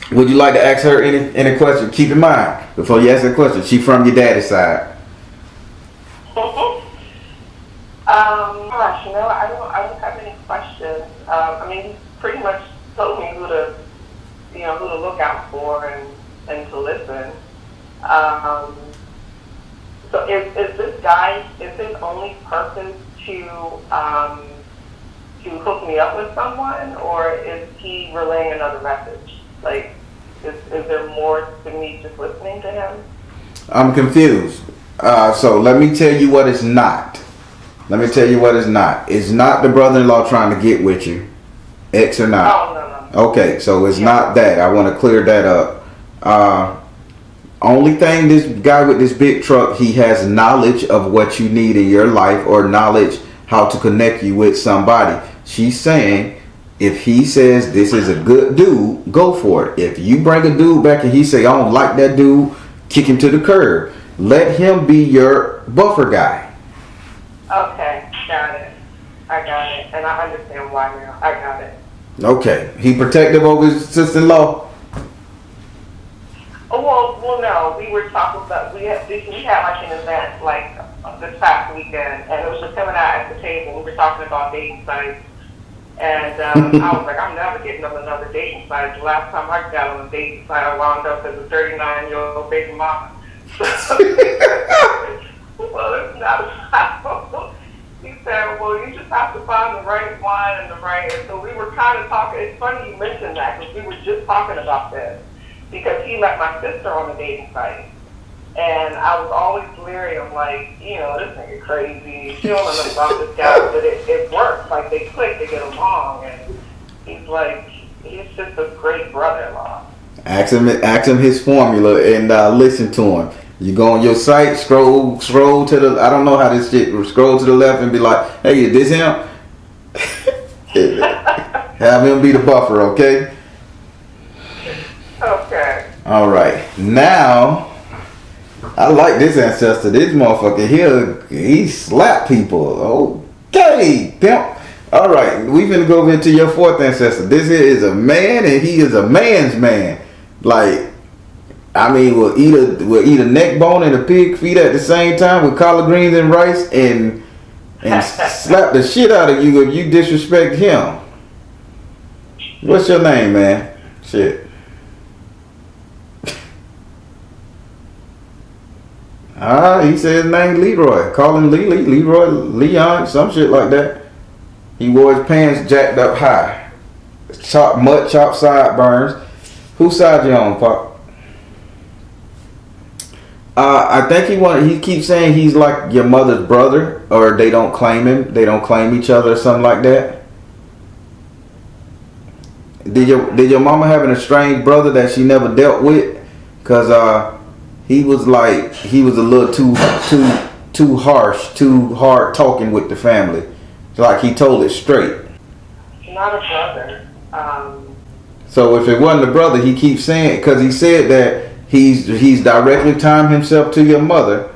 Would you like to ask her any question? Keep in mind, before you ask her question, she from your daddy's side. I Gosh, I don't have any questions. I mean, he pretty much told me who to look out for and to listen. So is this guy, is his only purpose to hook me up with someone, or is he relaying another message? Like, is there more to me just listening to him? I'm confused. So let me tell you what it's not. Let me tell you what it's not. It's not the brother-in-law trying to get with you. X or not. Oh, no. Okay, so it's not that. I want to clear that up. Only thing, this guy with this big truck, he has knowledge of what you need in your life, or knowledge how to connect you with somebody. She's saying, if he says this is a good dude, go for it. If you bring a dude back and he say, I don't like that dude, kick him to the curb. Let him be your buffer guy. Okay, got it. I got it. And I understand why now. I got it. Okay. He protective over his sister-in-law? Oh, well, no. We were talking about, we had like an event like this past weekend, and it was just him and I at the table. We were talking about dating sites. And I was like, I'm never getting on another dating site. The last time I got on a dating site, I wound up as a 39-year-old baby mama. Well, it's not a problem. He said, well, you just have to find the right one and the right. And so we were kind of talking. It's funny you mentioned that, because we were just talking about this. Because he met my sister on a dating site. And I was always leery. I'm like, this nigga crazy. She don't know about this guy. But it works. Like, they click, they get along. And he's like, he's just a great brother-in-law. Ask him his formula and listen to him. You go on your site, scroll to the, I don't know how this shit, scroll to the left and be like, hey, is this him? Have him be the buffer, okay? Okay. All right. Now, I like this ancestor. This motherfucker here, he slap people. Okay, pimp. All right, we finna go into your fourth ancestor. This here is a man, and he is a man's man. Like, I mean, we'll eat a neck bone and a pig feet at the same time with collard greens and rice, and slap the shit out of you if you disrespect him. What's your name, man? Shit. He said his name Leroy. Call him Leroy, Leon, some shit like that. He wore his pants jacked up high. Chop sideburns. Whose side you on, Pop? I think he keeps saying he's like your mother's brother, or they don't claim him. They don't claim each other or something like that. Did your mama have an estranged brother that she never dealt with? Cause he was a little too harsh, too hard talking with the family. Like, he told it straight. Not a brother. So if it wasn't a brother, he keeps saying, because he said that he's directly timed himself to your mother,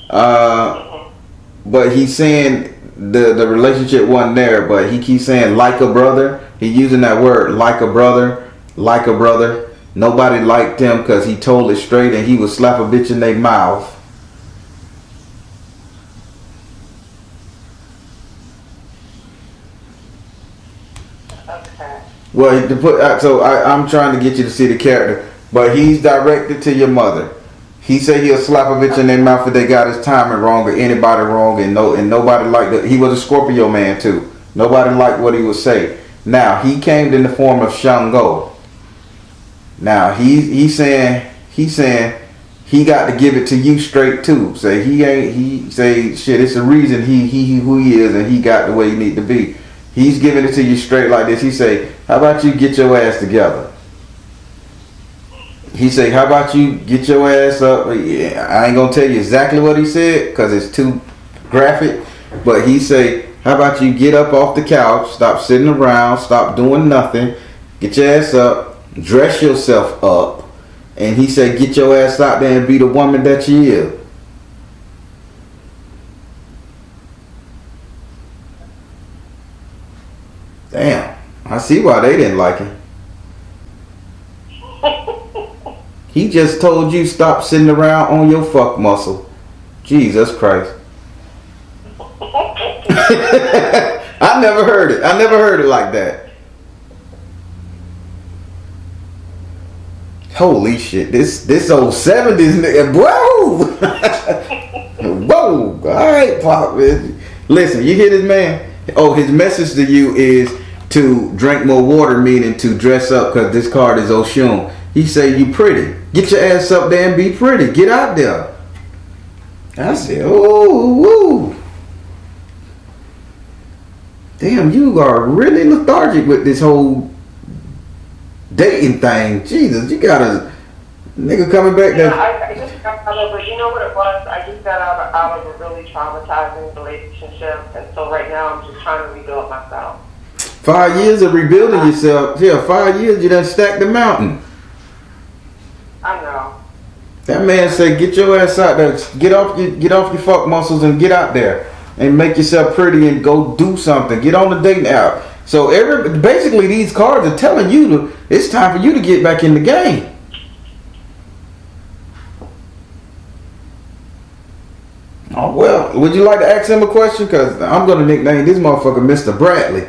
but he's saying the relationship wasn't there. But he keeps saying like a brother. He's using that word like a brother, like a brother. Nobody liked him because he told it straight, and he would slap a bitch in their mouth. Okay. Well, I'm trying to get you to see the character, but he's directed to your mother. He said he'll slap a bitch in their mouth if they got his timing wrong or anybody wrong, and nobody liked it. He was a Scorpio man too. Nobody liked what he would say. Now he came in the form of Shango. Now he's saying he got to give it to you straight too. Say he say shit. It's the reason he who he is, and he got the way he need to be. He's giving it to you straight like this. He say, how about you get your ass together? He say, how about you get your ass up? Yeah, I ain't gonna tell you exactly what he said because it's too graphic. But he say, how about you get up off the couch, stop sitting around, stop doing nothing, get your ass up, dress yourself up. And he said, get your ass out there and be the woman that you is. Damn, I see why they didn't like him. He just told you stop sitting around on your fuck muscle. Jesus Christ. I never heard it. I never heard it like that. Holy shit! This old 70s nigga, bro. Whoa! All right, Pop. Listen, you hear this man? Oh, his message to you is to drink more water, meaning to dress up, because this card is Oshun. He say you pretty. Get your ass up there and be pretty. Get out there. I said, oh, woo. Damn, you are really lethargic with this whole dating thing. Jesus, you got a nigga coming back there. I just got out of it. You know what it was? I just got out of a really traumatizing relationship, and so right now I'm just trying to rebuild myself. 5 years of rebuilding yourself. Yeah, 5 years you done stacked the mountain. I know. That man said, get your ass out there. Get off your fuck muscles and get out there and make yourself pretty and go do something. Get on the dating app. So basically these cards are telling you it's time for you to get back in the game. Oh well, would you like to ask him a question? Because I'm gonna nickname this motherfucker Mr. Bradley.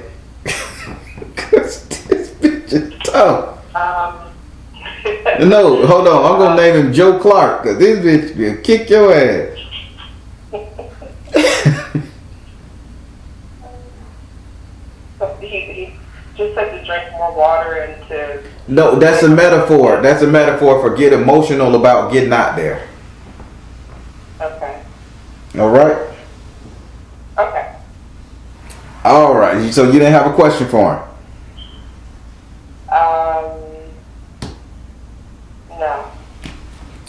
Cause this bitch is tough. No, hold on. I'm gonna name him Joe Clark because this bitch will kick your ass. He just said to drink more water and to. No, that's a metaphor. That's a metaphor for get emotional about getting out there. Okay. All right. Okay. All right. So you didn't have a question for him? No.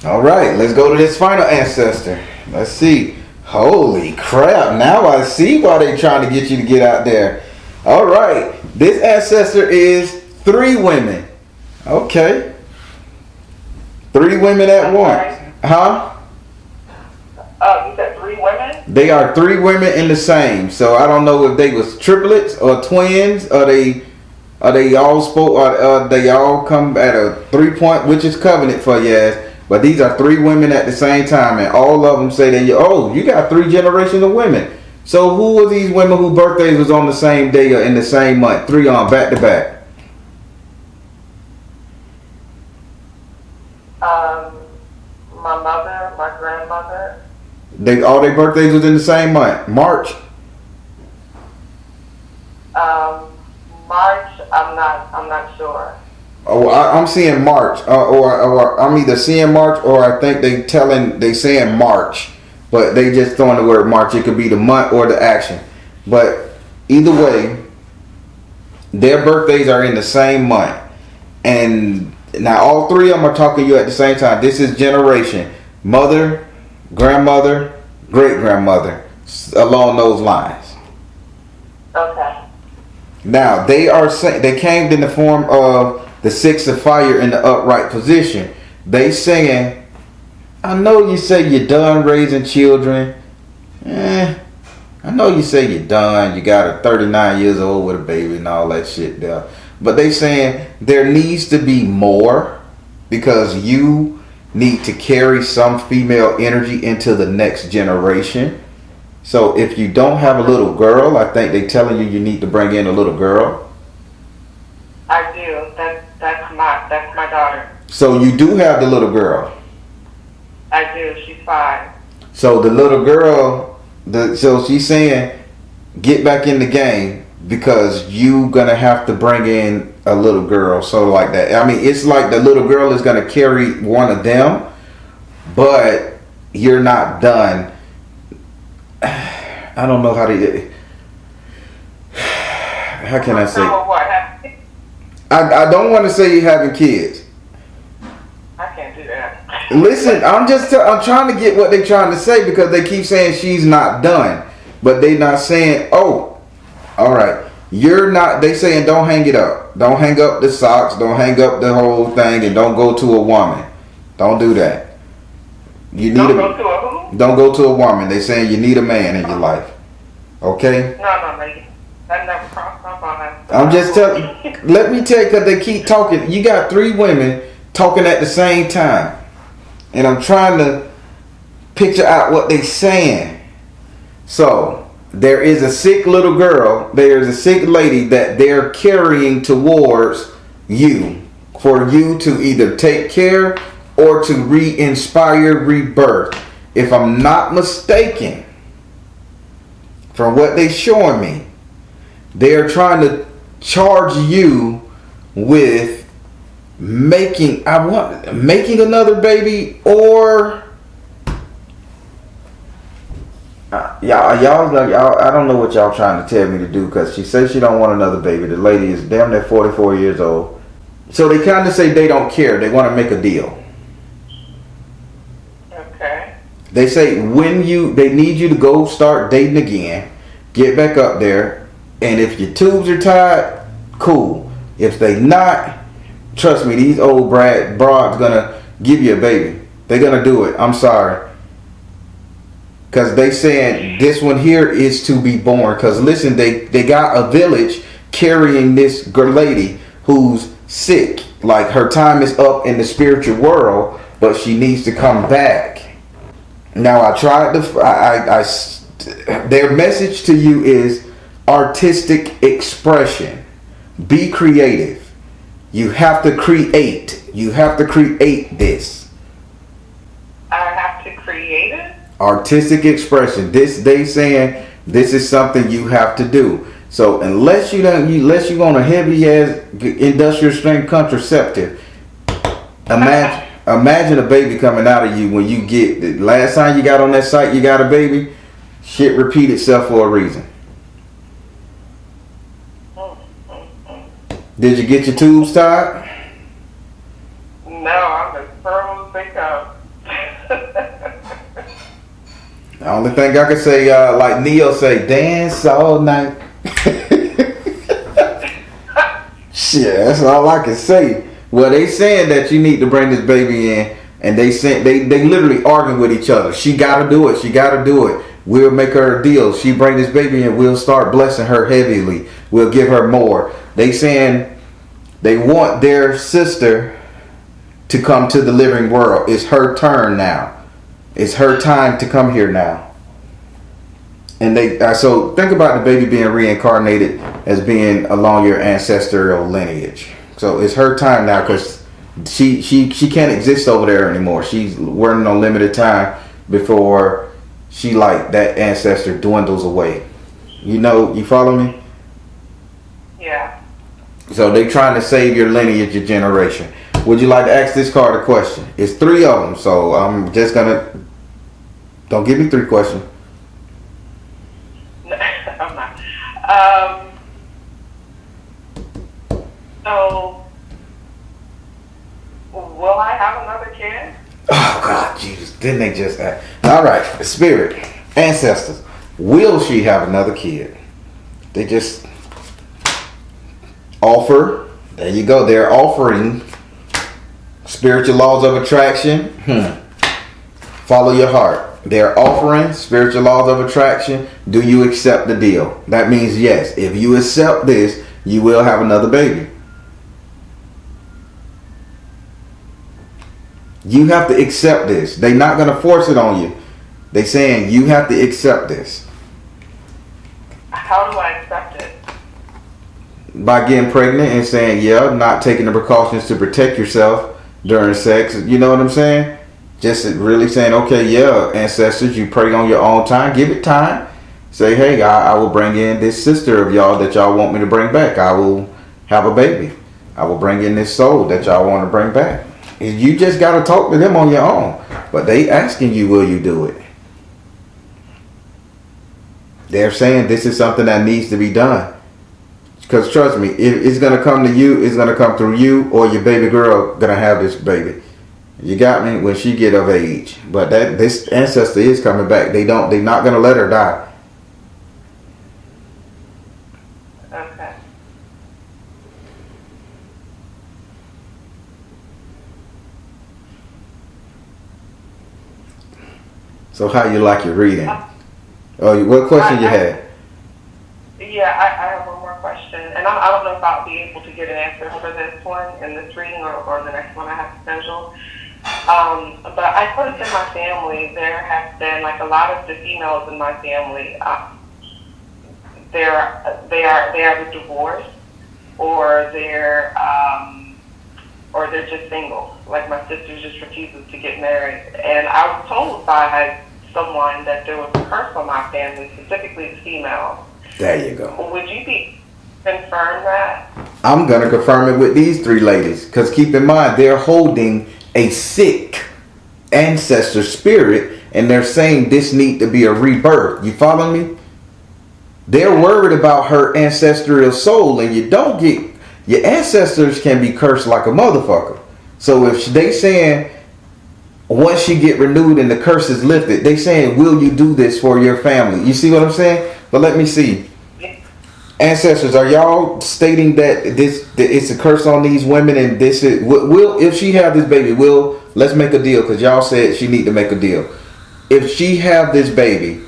All right. Let's go to this final ancestor. Let's see. Holy crap. Now I see why they're trying to get you to get out there. All right. This ancestor is 3 women. Okay. 3 women at once. Huh? Oh, you said 3 women? They are 3 women in the same. So I don't know if they was triplets or twins, or they all they all come at a 3-point, which is covenant for your ass. But these are 3 women at the same time, and all of them say that you got 3 generations of women. So who are these women whose birthdays was on the same day or in the same month? 3 on back to back. My mother, my grandmother. All their birthdays was in the same month. March. March. I'm not sure. Oh, I'm seeing March, or I'm either seeing March or I think they saying March, but they just throwing the word March. It could be the month or the action, but either way, their birthdays are in the same month. And now all 3 of them are talking to you at the same time. This is generation: mother, grandmother, great grandmother, along those lines. Okay. Now they came in the form of the 6 of fire in the upright position. They saying, I know you say you're done raising children. I know you say you're done. You got a 39 years old with a baby and all that shit there. But they saying there needs to be more, because you need to carry some female energy into the next generation. So if you don't have a little girl, I think they telling you need to bring in a little girl. I do. That's my daughter. So you do have the little girl. I do. She's 5. So the little girl, so she's saying, get back in the game because you gonna have to bring in a little girl. So like that. I mean, it's like the little girl is gonna carry one of them, but you're not done. I don't know how to. How can I say? I don't want to say you're having kids. I can't do that. Listen, I'm trying to get what they're trying to say, because they keep saying she's not done, but they not saying, oh, all right, you're not. They saying don't hang it up. Don't hang up the socks. Don't hang up the whole thing, and don't go to a woman. Don't do that. You need Don't go to a who? Don't go to a woman. They saying you need a man in your life. Okay? No, that never crossed my mind. I'm just telling. Let me tell you, because they keep talking. You got 3 women talking at the same time, and I'm trying to picture out what they saying. So there is a sick little girl, there's a sick lady that they're carrying towards you for you to either take care or to re-inspire rebirth. If I'm not mistaken, from what they're showing me, they're trying to charge you with making another baby, or y'all, I don't know what y'all trying to tell me to do, because she says she don't want another baby. The lady is damn near 44 years old. So they kind of say they don't care. They want to make a deal. Okay. They say they need you to go start dating again, get back up there, and if your tubes are tied, cool. If they not, trust me, these old broads gonna give you a baby. They're gonna do it. I'm sorry. Because they saying this one here is to be born. Because listen, they got a village carrying this girl lady who's sick. Like, her time is up in the spiritual world, but she needs to come back. Now, I tried to, their message to you is artistic expression. Be creative. You have to create. You have to create this. I have to create it? Artistic expression. They saying this is something you have to do. So unless you on a heavy ass industrial strength contraceptive, imagine a baby coming out of you when you get the last time you got on that site, you got a baby. Shit repeat itself for a reason. Did you get your tubes tied? No, I'm as firm as they come. The only thing I can say, like Neo say, dance all night. Shit, that's all I can say. Well, they saying that you need to bring this baby in, and they literally arguing with each other. She gotta do it. She gotta do it. We'll make her a deal. She bring this baby in, we'll start blessing her heavily. We'll give her more. They saying they want their sister to come to the living world. It's her turn now. It's her time to come here now. And so think about the baby being reincarnated as being along your ancestral lineage. So it's her time now, because she can't exist over there anymore. She's working on limited time before she, like, that ancestor dwindles away. You know, you follow me? Yeah. So they trying to save your lineage, your generation. Would you like to ask this card a question? It's 3 of them, so I'm just gonna. Don't give me 3 questions. I'm not. So, will I have another kid? Oh God, Jesus! Didn't they just ask? All right, spirit, ancestors. Will she have another kid? They just offer. There you go. They're offering spiritual laws of attraction. Follow your heart. They're offering spiritual laws of attraction. Do you accept the deal? That means yes. If you accept this, you will have another baby. You have to accept this. They're not going to force it on you. They're saying you have to accept this. How do I accept it? By getting pregnant and saying, yeah, not taking the precautions to protect yourself during sex. You know what I'm saying? Just really saying, okay, yeah, ancestors, you pray on your own time. Give it time. Say, hey, I will bring in this sister of y'all that y'all want me to bring back. I will have a baby. I will bring in this soul that y'all want to bring back. You just got to talk to them on your own. But they asking you, will you do it? They're saying this is something that needs to be done. Because trust me, if it's going to come to you, it's going to come through you, or your baby girl going to have this baby. You got me? When she get of age. But this ancestor is coming back. They're not going to let her die. Okay. So how you like your reading? What question you had? Yeah, I have one more question. And I don't know if I'll be able to get an answer for this one in this reading or the next one I have scheduled. But I noticed in my family, there have been, like, a lot of the females in my family they either divorced or they're just single. Like my sister just refuses to get married, and I was told by someone that there was a curse on my family, specifically the females. There you go. Would you be confirm that? I'm gonna confirm it with these three ladies, because keep in mind they're holding a sick ancestor spirit, and they're saying this need to be a rebirth. You follow me? They're worried about her ancestral soul, and you don't get your ancestors can be cursed like a motherfucker. So if they saying once she get renewed and the curse is lifted, they saying, will you do this for your family? You see what I'm saying? But let me see. Ancestors, are y'all stating that it's a curse on these women, and this is will if she have this baby, let's make a deal, because y'all said she need to make a deal. If she have this baby,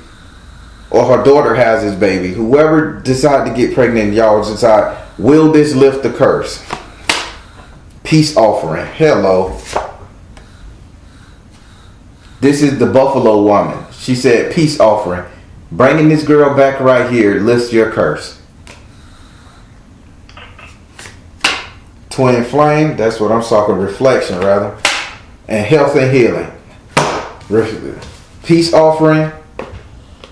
or her daughter has this baby, whoever decide to get pregnant, y'all decide, will this lift the curse? Peace offering. Hello. This is the Buffalo woman. She said, peace offering. Bringing this girl back right here lifts your curse. Twin flame, that's what I'm talking, reflection rather. And health and healing. Peace offering,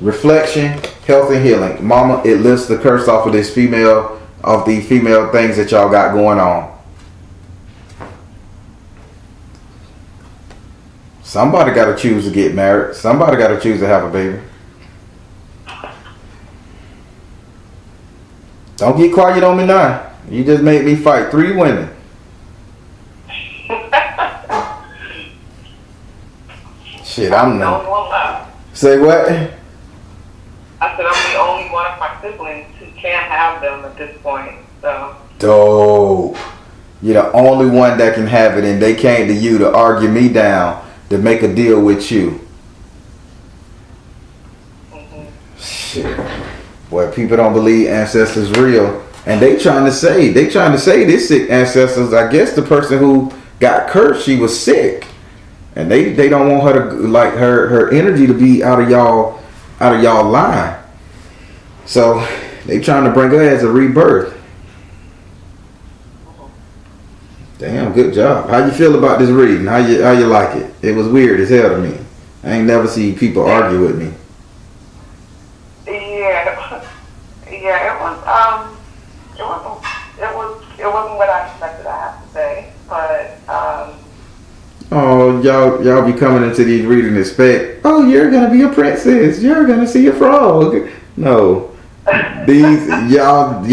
reflection, health and healing. Mama, it lifts the curse off of this female, of the female things that y'all got going on. Somebody got to choose to get married. Somebody got to choose to have a baby. Don't get quiet on me now. You just made me fight 3 women. Shit, I'm the only one left. Say what? I said I'm the only one of my siblings who can't have them at this point. So. Dope. You're the only one that can have it, and they came to you to argue me down, to make a deal with you. Shit. Boy, people don't believe ancestors real. And they trying to say this sick ancestors, I guess the person who got cursed, she was sick. And they don't want her to, like, her energy to be out of y'all line. So they trying to bring her as a rebirth. Damn, good job. How you feel about this reading? How you like it? It was weird as hell to me. I ain't never seen people argue with me. It wasn't what I expected, I have to say. But oh, y'all be coming into these readings expect, oh, you're gonna be a princess, you're gonna see a frog. No. These y'all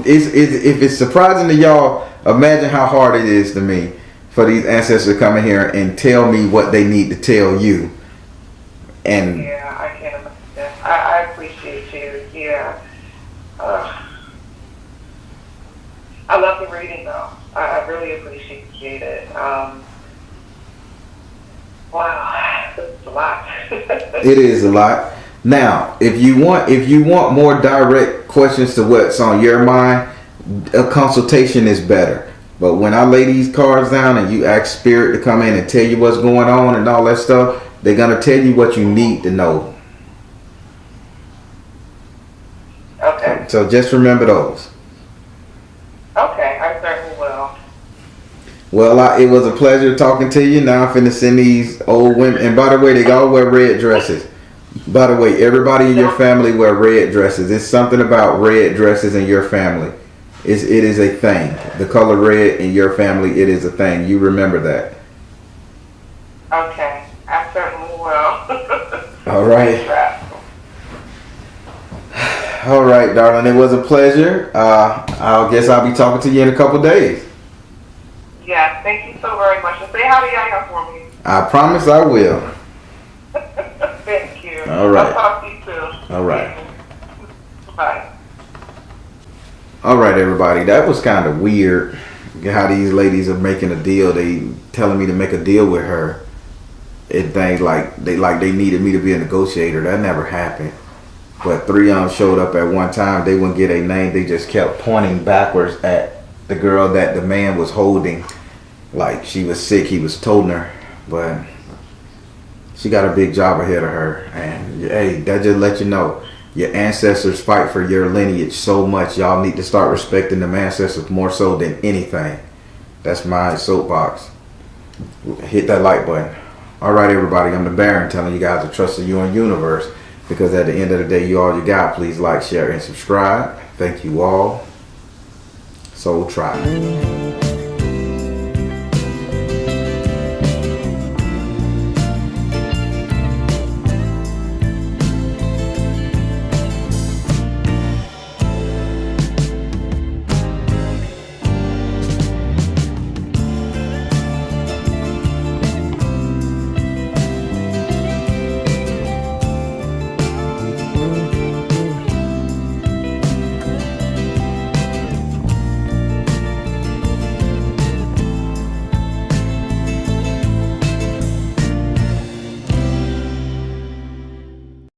if it's surprising to y'all, imagine how hard it is to me for these ancestors to come in here and tell me what they need to tell you. And yeah, I can't imagine. I appreciate you. Yeah. I love the reading though. I really appreciate it. Wow, it's a lot. It is a lot. Now, if you want more direct questions to what's on your mind, a consultation is better. But when I lay these cards down and you ask spirit to come in and tell you what's going on and all that stuff, they're gonna tell you what you need to know. Okay. So just remember those. Okay, I certainly will. Well, it was a pleasure talking to you. Now I'm finna send these old women. And by the way, they all wear red dresses. By the way, everybody in your family wear red dresses. It's something about red dresses in your family. It is a thing. The color red in your family, it is a thing. You remember that. Okay, I certainly will. All right. All right, darling. It was a pleasure. I guess I'll be talking to you in a couple days. Yeah, thank you so very much. And say hi to Yaya for me. I promise I will. Thank you. All right. I'll talk to you soon. All right. Bye. All right, everybody. That was kind of weird. How these ladies are making a deal. They telling me to make a deal with her. And things like they needed me to be a negotiator. That never happened. But 3 of them showed up at one time. They wouldn't get a name. They just kept pointing backwards at the girl that the man was holding. Like she was sick. He was toting her. But she got a big job ahead of her. And hey, that just let you know. Your ancestors fight for your lineage so much. Y'all need to start respecting them ancestors more so than anything. That's my soapbox. Hit that like button. Alright everybody, I'm the Baron telling you guys to trust in your universe. Because at the end of the day, you all you got. Please like, share, and subscribe. Thank you all. Soul Tribe.